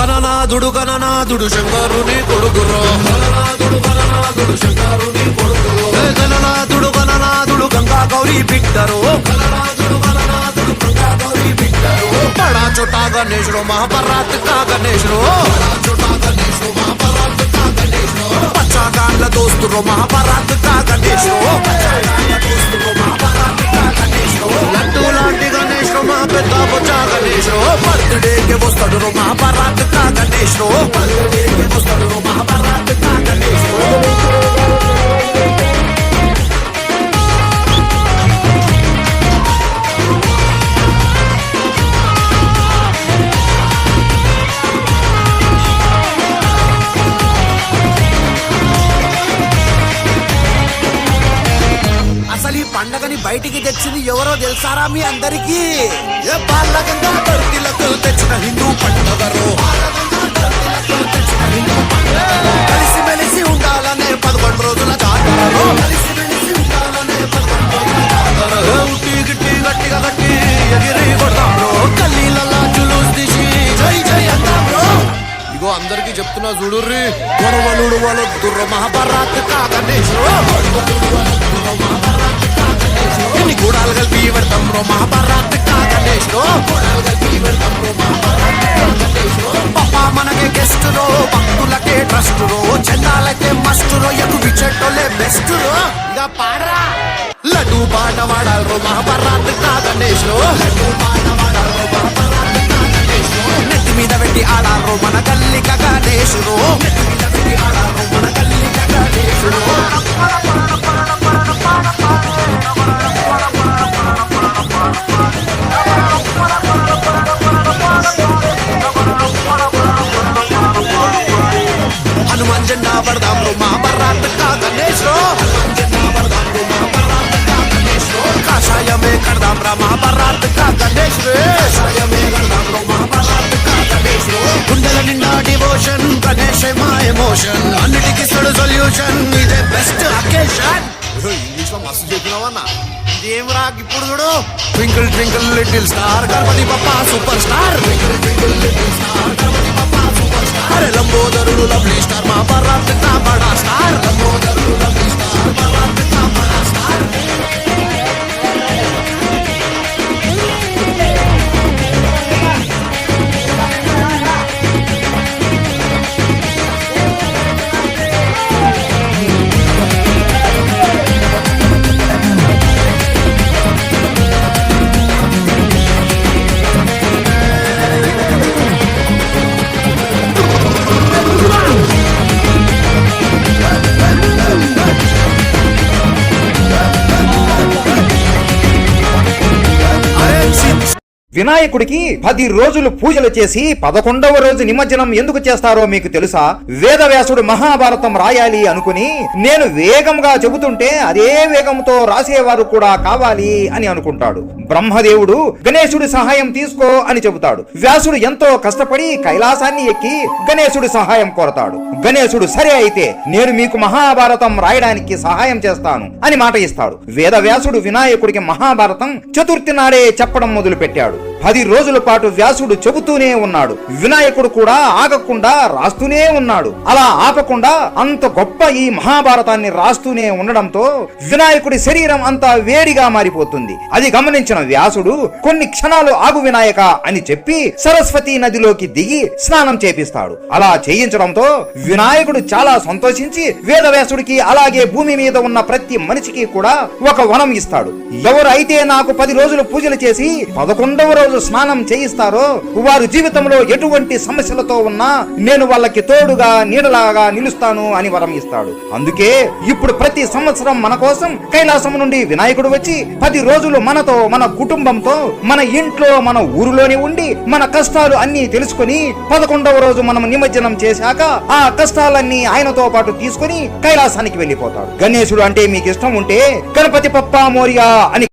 గణనాథుడు గణనాథుడు శంకరుని కొడుకురో గణనాథుడు శంకరుని కొడుకురో గణనాథుడు గణనాథుడు గంగా గౌరీ బిడ్డరో గణనాథుడు గంగా గౌరీ బిడ్డరో బడా చోటా గణేశుడు మహాభారత్ కా గణేశుడు బడా చోటా గణేశుడు మహాభారత్ కా గణేశుడు బచ్చా గాన్ల దోస్తురో మహాభారత్ కా గణేశుడు బచ్చా గాన్ల దోస్తురో మహాభారత్ కా గణేశుడు లడ్డు లాంటి గణేశుడు మా పెద్ద బొచ్చా గణేశుడు బర్త్డే కే వస్తాడు రో మహాభారత్ కా గణేశుడు బర్త్డే కే వస్తాడు రో మహాభారత్ కా గణేశుడు పండగని బయటికి తెచ్చింది ఎవరో తెలుసారా మీ అందరికీ? ఏ బాలగంగా ధర్తిలకు తెచ్చిన హిందూ పండుగరో కలిసి మెలిసి ఉండాలనే 11 రోజుల జాతరలో ఉట్టి గిట్టి గట్టిగా గట్టి ఎగిరి కొడతాం బ్రో గల్లీలల్లా జులూస్ తీసి జై జై అంటాం బ్రో. ఇగో అందరికి చెప్తున్నా చూడుర్రి గొడవలుడు వలొద్దుర్రో మహాభారత్ కా గణేశుడు ఎన్ని గూడాలు కలిపి పెడతాం రో మహాభారత్ కా గణేశుడు పప్పా మనకే గెస్ట్ రో భక్తులకే ట్రస్ట్ రో చందాలకే మస్ట్ రో ఎగు చెట్టోలే బెస్ట్ రో ఇక పాడరా లడ్డు పాట వాడాలి రో మహాభారత్ కా గణేశుడు నెత్తి మీద పెట్టి ఆడారు మన గల్లిక గణేశుడు నెత్తి మీద పెట్టి ఆడారు మన గల్లిక గణేశుడు హనుమాన్ జెండా పడదాం రో మహాభారత్ కా గణేశుడు కాషాయమే కడదాం రా మహాభారత్ కా గణేశుడు గుండెల నిండా డివోషన్ గణేశ్ మా ఎమోషన్ అన్నిటికీ సొల్యూషన్ ఇదే బెస్ట్ అకేషన్. ఇంగ్లీష్ లో మస్తు చెప్పినావన్నా ఇదేం రా ఇప్పుడు చూడు twinkle twinkle little star Ganpati Bappa super star అరే లంబోదరుడు లవ్లీ స్టార్ మహాభారత్ కా బడా స్టార్ లంబోదరుడు లవ్లీ స్టార్ మహాభారత్ కా బడా స్టార్. వినాయకుడికి 10 రోజులు పూజలు చేసి 11వ రోజు నిమజ్జనం ఎందుకు చేస్తారో మీకు తెలుసా? వేదవ్యాసుడు మహాభారతం రాయాలి అనుకుని నేను వేగంగా చెబుతుంటే అదే వేగంతో రాసేవారు కూడా కావాలి అని అనుకుంటాడు. బ్రహ్మదేవుడు గణేశుడి సహాయం తీసుకో అని చెబుతాడు. వ్యాసుడు ఎంతో కష్టపడి కైలాసాన్ని ఎక్కి గణేశుడి సహాయం కోరతాడు. గణేశుడు సరే అయితే నేను మీకు మహాభారతం రాయడానికి సహాయం చేస్తాను అని మాట ఇస్తాడు. వేదవ్యాసుడు వినాయకుడికి మహాభారతం చతుర్థి నాడే చెప్పడం మొదలు పెట్టాడు. 10 రోజుల పాటు వ్యాసుడు చెబుతూనే ఉన్నాడు. వినాయకుడు కూడా ఆగకుండా రాస్తూనే ఉన్నాడు. అలా ఆపకుండా అంత గొప్ప ఈ మహాభారతాన్ని రాస్తూనే ఉండడంతో వినాయకుడి శరీరం అంతా వేడిగా మారిపోతుంది. అది గమనించిన వ్యాసుడు కొన్ని క్షణాలు ఆగు వినాయక అని చెప్పి సరస్వతి నదిలోకి దిగి స్నానం చేపిస్తాడు. అలా చేయించడంతో వినాయకుడు చాలా సంతోషించి వేదవ్యాసుడికి అలాగే భూమి మీద ఉన్న ప్రతి మనిషికి కూడా ఒక వనం ఇస్తాడు. ఎవరైతే నాకు 10 రోజులు పూజలు చేసి 11వ రోజు స్నానం చేయిస్తారో వారు జీవితంలో ఎటువంటి సమస్యలతో ఉన్నా నేను వాళ్ళకి తోడుగా నీడలాగా నిలుస్తాను అని వరం ఇస్తాడు. అందుకే ఇప్పుడు ప్రతి సంవత్సరం మన కోసం కైలాసం నుండి వినాయకుడు వచ్చి 10 రోజులు మనతో మన కుటుంబంతో మన ఇంట్లో మన ఊరిలోనే ఉండి మన కష్టాలు అన్ని తెలుసుకుని 11వ రోజు మనం నిమజ్జనం చేశాక ఆ కష్టాలన్నీ ఆయనతో పాటు తీసుకుని కైలాసానికి వెళ్ళిపోతాడు. గణేశుడు అంటే మీకు ఇష్టం ఉంటే గణపతి పప్పా మోరియా అని